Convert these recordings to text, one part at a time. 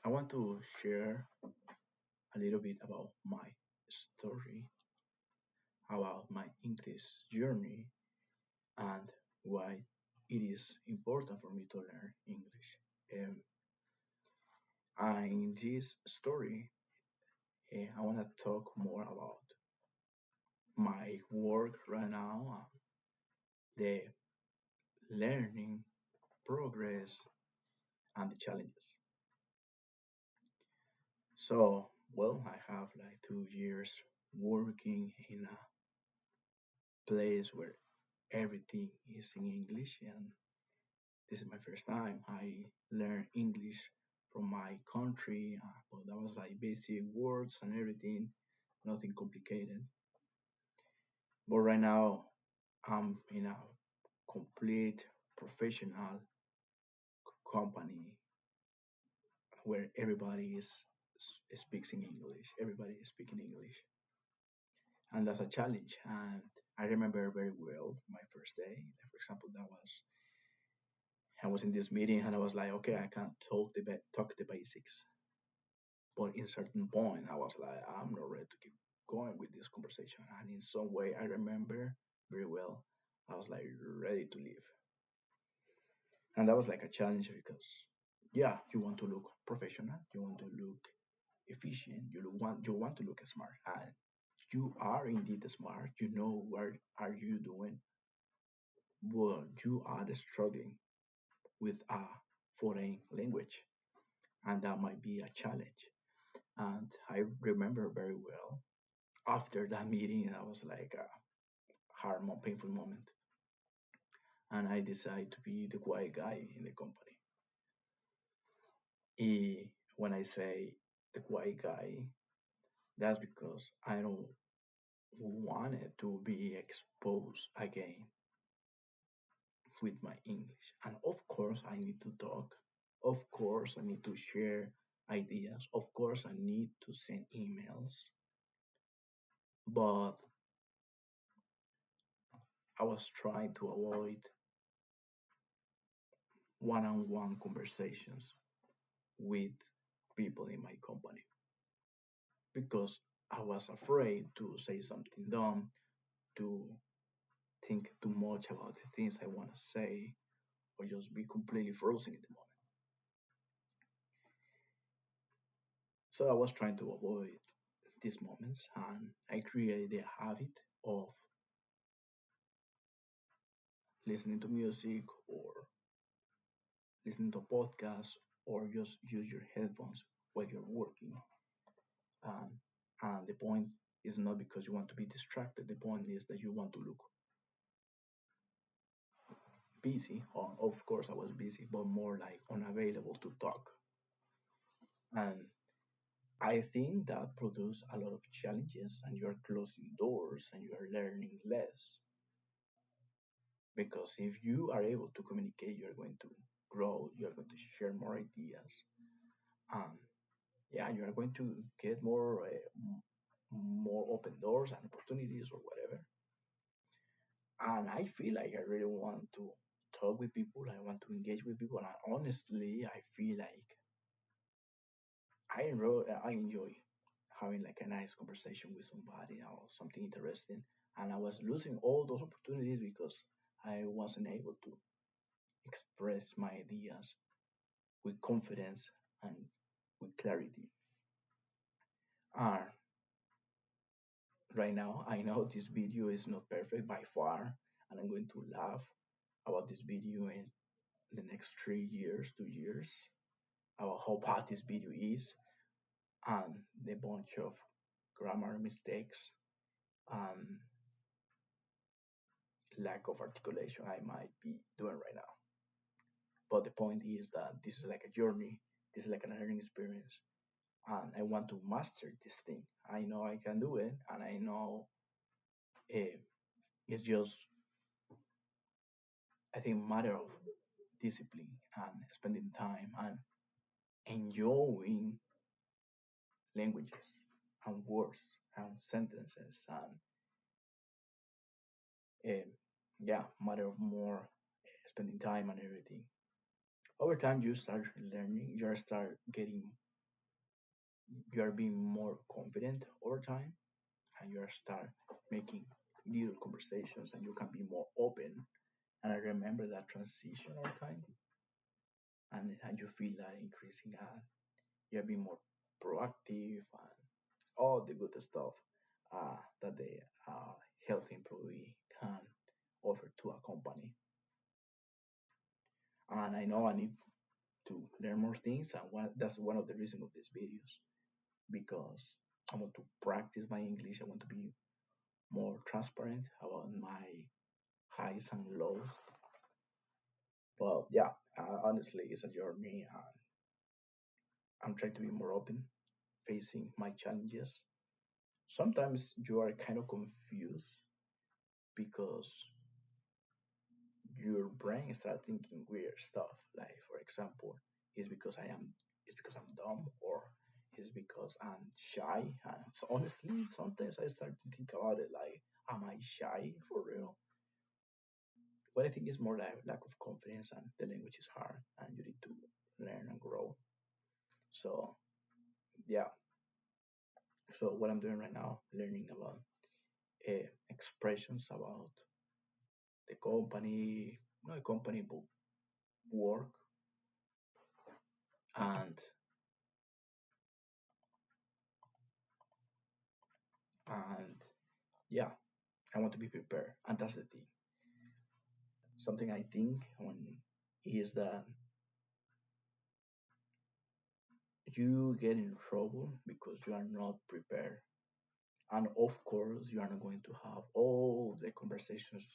I want to share a little bit about my story, about my English journey, and why it is important for me to learn English. Um, in this story, I want to talk more about my work right now, the learning progress, and the challenges. So, well, I have like 2 years working in a place where everything is in English, and this is my first time I learned English from my country, but that was like basic words and everything, nothing complicated. But right now, I'm in a complete professional company where everybody speaks in English. Everybody is speaking English, and that's a challenge. And I remember very well my first day. For example, that was I was in this meeting and I was like, okay, I can't talk the basics. But in certain point, I was like, I'm not ready to keep going with this conversation. And in some way, I remember very well, I was like ready to leave. And that was like a challenge because, yeah, you want to look professional, you want to look efficient, you want to look smart, and you are indeed smart. You know what are you doing, but you are struggling with a foreign language, and that might be a challenge. And I remember very well after that meeting, that was like a painful moment. And I decided to be the quiet guy in the company. When I say the quiet guy, that's because I don't want it to be exposed again with my English. And of course, I need to talk. Of course, I need to share ideas. Of course, I need to send emails. But I was trying to avoid one on one conversations with people in my company because I was afraid to say something dumb, to think too much about the things I want to say, or just be completely frozen in the moment. So I was trying to avoid these moments, and I created the habit of listening to music or listening to podcasts or just use your headphones while you're working. Um, and the point is not because you want to be distracted. The point is that you want to look busy. Or of course, I was busy, but more like unavailable to talk. And I think that produces a lot of challenges, and you are closing doors and you are learning less. Because if you are able to communicate, you are going to grow, you are going to share more ideas. Um, yeah, you are going to get more open doors and opportunities or whatever. And I feel like I really want to talk with people. I want to engage with people. And honestly, I feel like I enjoy having like a nice conversation with somebody or something interesting. And I was losing all those opportunities because I wasn't able to express my ideas with confidence and with clarity. And right now, I know this video is not perfect by far, and I'm going to laugh about this video in the next 3 years, 2 years, about how bad this video is, and the bunch of grammar mistakes and lack of articulation I might be doing right now. But the point is that this is like a journey, this is like a learning experience, and I want to master this thing. I know I can do it, and I know uh, it's just, I think, matter of discipline and spending time and enjoying languages and words and sentences and uh, yeah, matter of more spending time and everything. Over time, you start learning, you start getting. you are being more confident over time, and you are start making little conversations, and you can be more open. And I remember that transition over time, and you feel that increasing, you're being more proactive and all the good stuff that the healthy employee can offer to a company. And I know I need to learn more things, and that's one of the reasons of these videos, because I want to practice my English. I want to be more transparent about my highs and lows. But yeah, honestly, it's a journey. I'm trying to be more open, facing my challenges. Sometimes you are kind of confused because your brain start thinking weird stuff. Like, for example, it's because I am, it's because I'm dumb, or it's because I'm shy. And so honestly, sometimes I start to think about it like, am I shy for real? But I think it's more like lack of confidence, and the language is hard, and you need to learn and grow. So yeah, so what I'm doing right now, learning about expressions about the company, not a company, but work, and and yeah, I want to be prepared, and that's the thing. Something I think when is that you get in trouble because you are not prepared, and of course you are not going to have all the conversations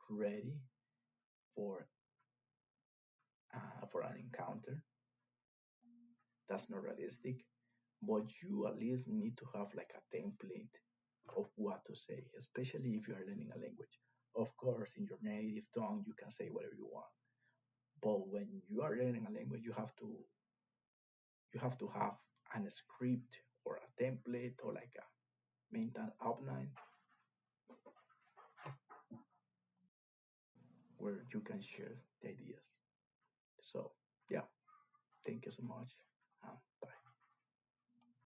ready for for an encounter. That's not realistic, but you at least need to have like a template of what to say, especially if you are learning a language. Of course, in your native tongue, you can say whatever you want, but when you are learning a language, you have to have a script or a template or like a mental outline where you can share the ideas. So yeah, thank you so much. Bye.